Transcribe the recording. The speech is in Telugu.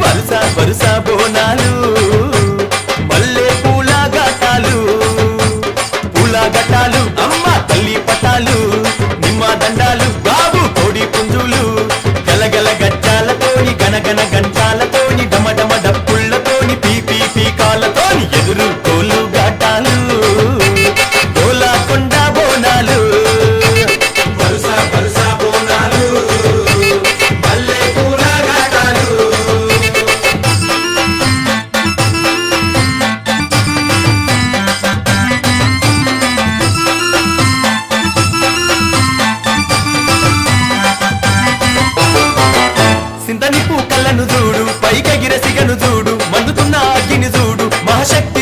వరుస వరుస బోనాలు మల్లె పూల ఘటాలు పూల ఘటాలు అమ్మ తల్లి పటాలు నిమ్మ దండాలు బాబు కోడి పుంజులు గలగల గజ్జాలతోని గనగన గంటాలతోని డమడమ డప్పుళ్లతోని పీపీ పీకాలతోని ఎదురు కోలు ఘటాలు గోలాకొండ బోనాలు వరుస వరుస బోనాలు మల్లె పూల ఘటాలు సింతని పూకళ్ళను చూడు పైకెగిర సిగను చూడు మండుతున్న అగ్గిని చూడు మహాశక్తి